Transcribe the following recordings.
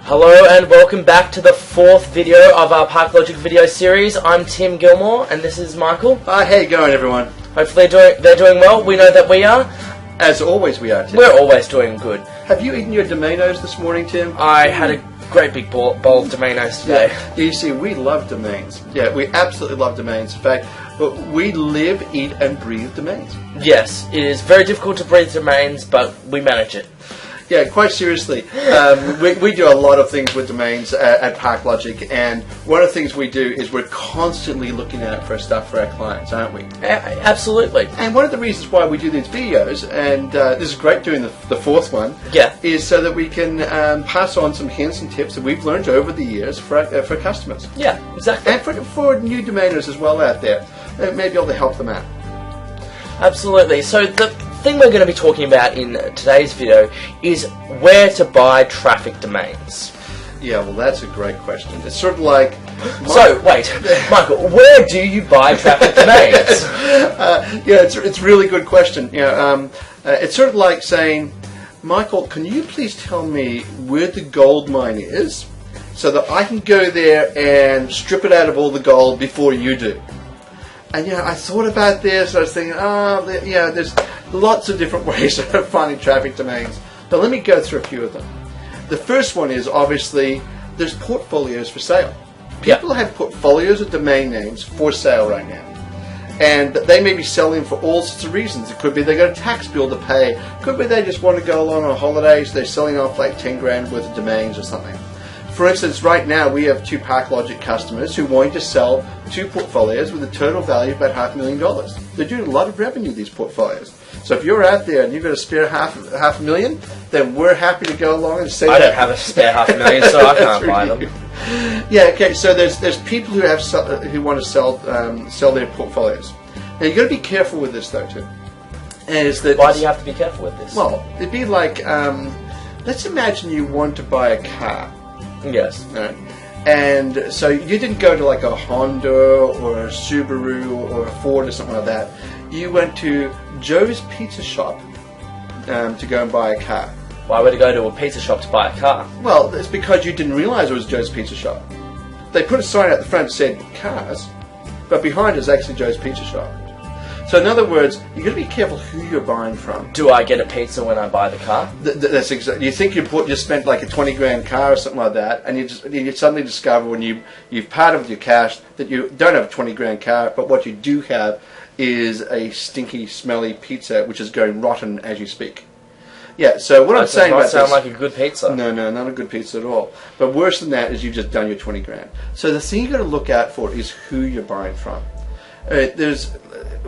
Hello and welcome back to the fourth video of our ParkLogic video series. I'm Tim Gilmore and this is Michael. Hi, how you going, everyone? Hopefully they're doing well. We know that we are. As always, we are, Tim. We're always doing good. Have you eaten your Dominoes this morning, Tim? I had a great big bowl of Dominoes today. Yeah, you see, we love domains. Yeah, we absolutely love domains. In fact, we live, eat, and breathe domains. Yes, it is very difficult to breathe domains, but we manage it. Yeah, quite seriously. We do a lot of things with domains at ParkLogic, and one of the things we do is we're constantly looking out for stuff for our clients, aren't we? Absolutely. And one of the reasons why we do these videos, and this is great doing the fourth one, is so that we can pass on some hints and tips that we've learned over the years for customers. Yeah, exactly. And for new domainers as well out there. Maybe able to help them out. Absolutely. So the thing we're going to be talking about in today's video is where to buy traffic domains. Yeah, well, that's a great question. It's sort of like... So, wait, Michael, where do you buy traffic domains? Yeah, it's a really good question. It's sort of like saying, Michael, can you please tell me where the gold mine is so that I can go there and strip it out of all the gold before you do? And I thought about this. I was thinking, there's lots of different ways of finding traffic domains. But let me go through a few of them. The first one is obviously there's portfolios for sale. People have portfolios of domain names for sale right now, and they may be selling for all sorts of reasons. It could be they got a tax bill to pay. It could be they just want to go along on holidays. They're selling off like 10 grand worth of domains or something. For instance, right now we have two ParkLogic customers who want to sell two portfolios with a total value of about $500,000. They're doing a lot of revenue, these portfolios. So if you're out there and you've got a spare half a million, then we're happy to go along and say I don't have a spare $500,000, so I can't buy them. Yeah, okay. So there's people who want to sell their portfolios. Now you've got to be careful with this though too. And is that why do you have to be careful with this? Well, it'd be like let's imagine you want to buy a car. Yes. Right. And so you didn't go to like a Honda or a Subaru or a Ford or something like that. You went to Joe's Pizza Shop to go and buy a car. Why would you go to a pizza shop to buy a car? Well, it's because you didn't realize it was Joe's Pizza Shop. They put a sign out the front that said cars, but behind it is actually Joe's Pizza Shop. So in other words, you've got to be careful who you're buying from. Do I get a pizza when I buy the car? That's exactly. You think you spent like a 20 grand car or something like that, and you suddenly discover when you've parted with your cash that you don't have a 20 grand car, but what you do have is a stinky, smelly pizza which is going rotten as you speak. Yeah. So what I'm saying about this sound like a good pizza. No, not a good pizza at all. But worse than that is you've just done your 20 grand. So the thing you've got to look out for is who you're buying from.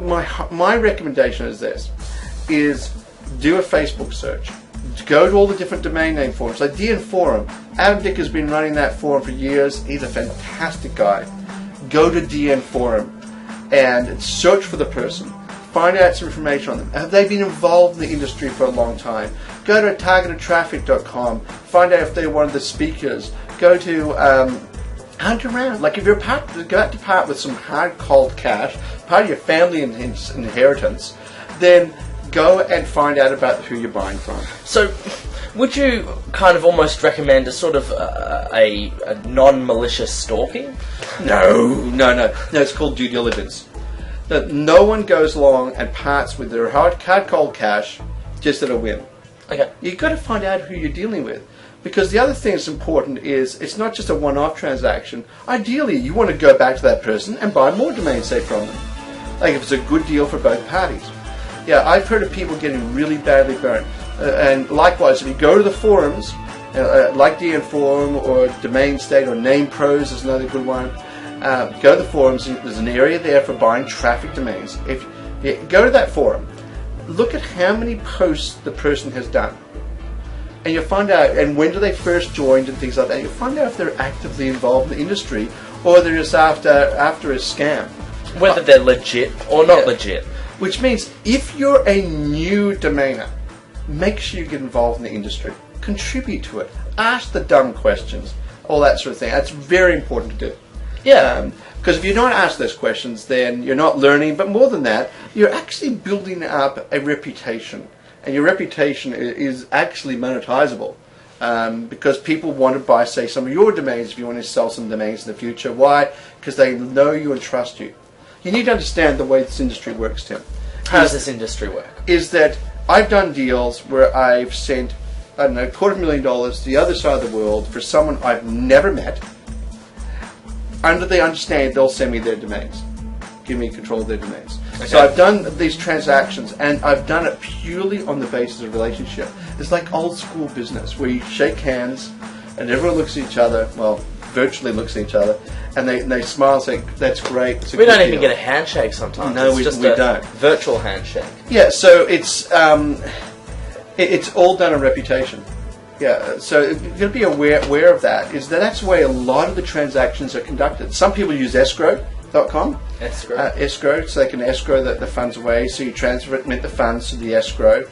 My recommendation is this: is do a Facebook search. Go to all the different domain name forums, like DN Forum. Adam Dick has been running that forum for years. He's a fantastic guy. Go to DN Forum and search for the person. Find out some information on them. Have they been involved in the industry for a long time? Go to targetedtraffic.com. Find out if they're one of the speakers. Go to hunt around. Like if you're about to part with some hard cold cash, part of your family inheritance, then go and find out about who you're buying from. So, would you kind of almost recommend a sort of a non-malicious stalking? No. It's called due diligence. That no one goes along and parts with their hard cold cash just at a whim. Okay. You've got to find out who you're dealing with. Because the other thing that's important is it's not just a one-off transaction. Ideally, you want to go back to that person and buy more domains, say, from them. Like if it's a good deal for both parties. Yeah, I've heard of people getting really badly burnt. And likewise, if you go to the forums, like DN Forum or Domain State or Name Pros is another good one, go to the forums. There's an area there for buying traffic domains. If you go to that forum, look at how many posts the person has done. And you'll find out, and when do they first joined and things like that. You'll find out if they're actively involved in the industry or they're just after a scam. Whether they're legit or not legit. Which means if you're a new domainer, make sure you get involved in the industry. Contribute to it. Ask the dumb questions. All that sort of thing. That's very important to do. Yeah. Because if you don't ask those questions, then you're not learning. But more than that, you're actually building up a reputation. And your reputation is actually monetizable. because people want to buy, say, some of your domains if you want to sell some domains in the future. Why? Because they know you and trust you. You need to understand the way this industry works, Tim. How does this industry work? Is that I've done deals where I've sent, I don't know, $250,000 to the other side of the world for someone I've never met. Under they understand, they'll send me their domains. Give me control of their domains. Okay. So I've done these transactions, and I've done it purely on the basis of relationship. It's like old school business where you shake hands and everyone looks at each other, well, virtually looks at each other, and they smile and say, that's great. We don't even get a handshake sometimes. No, we don't. Virtual handshake. Yeah, so it's all done on reputation. Yeah, so you've got to be aware of that. That's the way a lot of the transactions are conducted. Some people use escrow.com. Escrow, so they can escrow the funds away. So you transmit the funds to the escrow.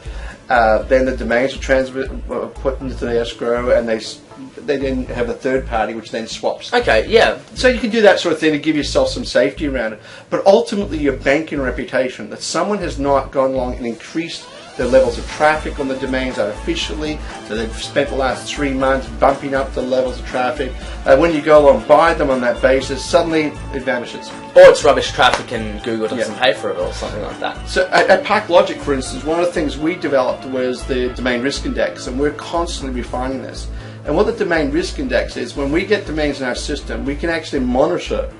Then the domains are put into the escrow, and they then have a third party which then swaps. Okay, yeah. So you can do that sort of thing to give yourself some safety around it. But ultimately, you're banking reputation that someone has not gone along and increased the levels of traffic on the domains artificially, so they've spent the last 3 months bumping up the levels of traffic. When you go along and buy them on that basis, suddenly it vanishes. Or it's rubbish traffic and Google doesn't pay for it or something like that. So at ParkLogic, for instance, one of the things we developed was the Domain Risk Index, and we're constantly refining this. And what the Domain Risk Index is, when we get domains in our system, we can actually monitor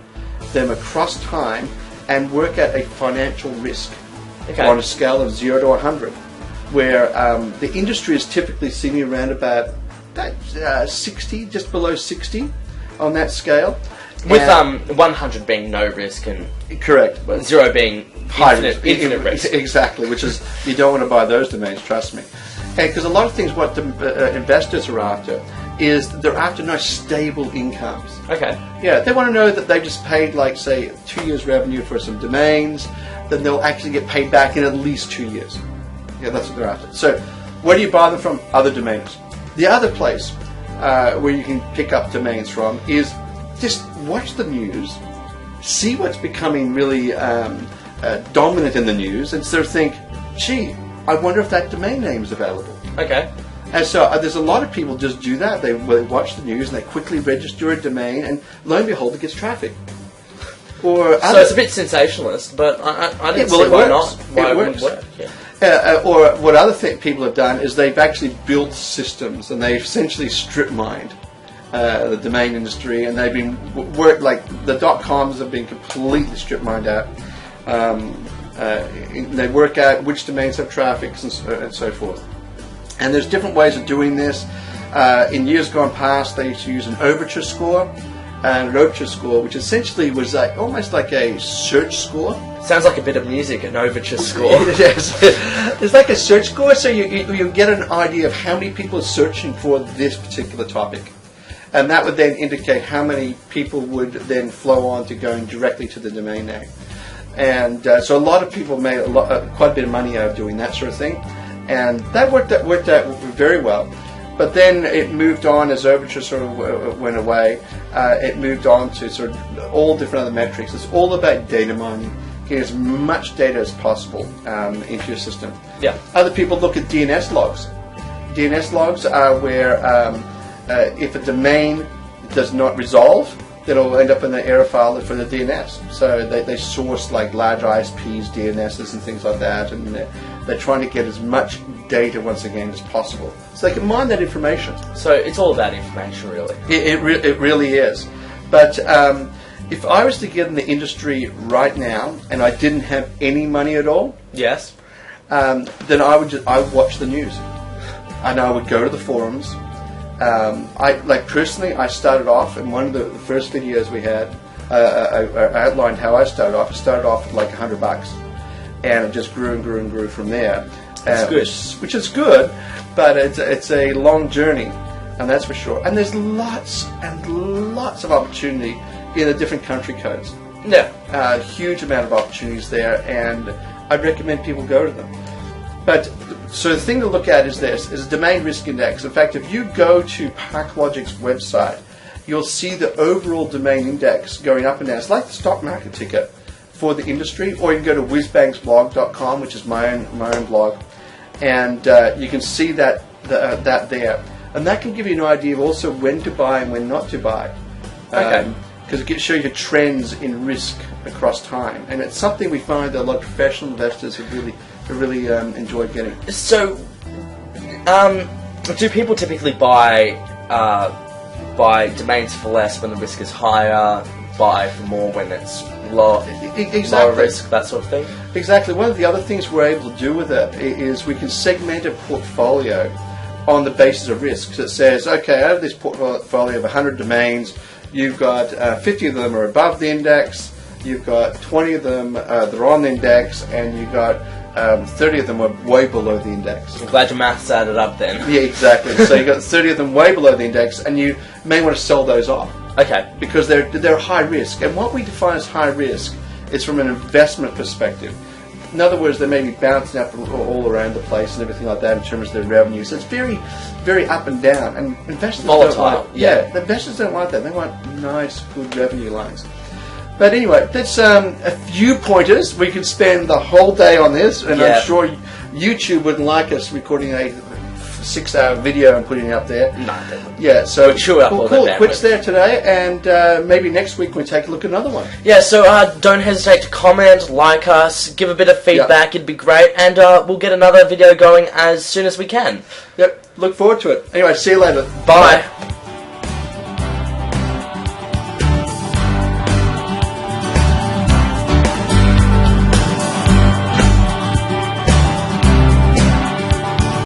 them across time and work out a financial risk on a scale of 0 to 100. Where the industry is typically sitting around about 60, just below 60 on that scale. With 100 being no risk and correct, 0 being infinite risk. Exactly, which is, you don't want to buy those domains, trust me. Because a lot of things what the investors are after is they're after nice stable incomes. Okay. Yeah, they want to know that they just paid, like, say, 2 years revenue for some domains, then they'll actually get paid back in at least 2 years. Yeah, that's what they're after. So, where do you buy them from? Other domains. The other place where you can pick up domains from is just watch the news, see what's becoming really dominant in the news, and sort of think, gee, I wonder if that domain name is available. Okay. And so there's a lot of people just do that. They watch the news and they quickly register a domain, and lo and behold, it gets traffic. So it's a bit sensationalist, but I didn't see why not. Why it wouldn't work. Yeah. Or what other people have done is they've actually built systems, and they've essentially strip mined the domain industry, and they've been like the .coms have been completely strip mined out. They work out which domains have traffic and so forth. And there's different ways of doing this. In years gone past, they used to use an overture score. And an overture score, which essentially was almost like a search score. Sounds like a bit of music, an overture score. Yes. It's like a search score, so you get an idea of how many people are searching for this particular topic. And that would then indicate how many people would then flow on to going directly to the domain name. And so a lot of people made quite a bit of money out of doing that sort of thing. And that worked out very well. But then it moved on as Overture sort of went away. It moved on to sort of all different other metrics. It's all about data mining, getting as much data as possible into your system. Yeah. Other people look at DNS logs. DNS logs are where if a domain does not resolve, then it'll end up in the error file for the DNS. So they source like large ISPs, DNSs, and things like that, and they're trying to get as much data once again as possible, so they can mine that information. So it's all about information, really. It really is. But if I was to get in the industry right now and I didn't have any money at all, yes, then I would watch the news, and I would go to the forums. Personally, I started off in one of the first videos we had. I outlined how I started off. I started off with like $100, and it just grew and grew and grew from there. That's good. Which is good, but it's a long journey, and that's for sure. And there's lots and lots of opportunity in the different country codes. Yeah, a huge amount of opportunities there, and I'd recommend people go to them. But so the thing to look at is this: is a domain risk index. In fact, if you go to ParkLogic's website, you'll see the overall domain index going up and down. It's like the stock market ticket for the industry. Or you can go to whizbangsblog.com, which is my own blog, and you can see that there. and that can give you an idea of also when to buy and when not to buy. Okay. Because it shows you trends in risk across time, and it's something we find that a lot of professional investors have really enjoyed getting. So, do people typically buy domains for less when the risk is higher, buy for more when it's lower risk, that sort of thing? Exactly. One of the other things we're able to do with it is we can segment a portfolio on the basis of risk. So it says, okay, out of this portfolio of 100 domains, you've got 50 of them are above the index, you've got 20 of them that are on the index, and you've got 30 of them are way below the index. I'm glad your maths added up then. Yeah, exactly. So you've got 30 of them way below the index, and you may want to sell those off. Okay. Because they're high risk. And what we define as high risk is from an investment perspective. In other words, they may be bouncing up all around the place and everything like that in terms of their revenue. So it's very, very up and down. And investors volatile. don't like, the investors don't like that. They want nice, good revenue lines. But anyway, that's a few pointers. We could spend the whole day on this, and I'm sure YouTube wouldn't like us recording a 6-hour video and putting it up there. No, they wouldn't. Yeah, so we'll call it quits there today, and maybe next week we'll take a look at another one. Yeah, so don't hesitate to comment, like us, give a bit of feedback. It'd be great, and we'll get another video going as soon as we can. Yep, look forward to it. Anyway, see you later. Bye.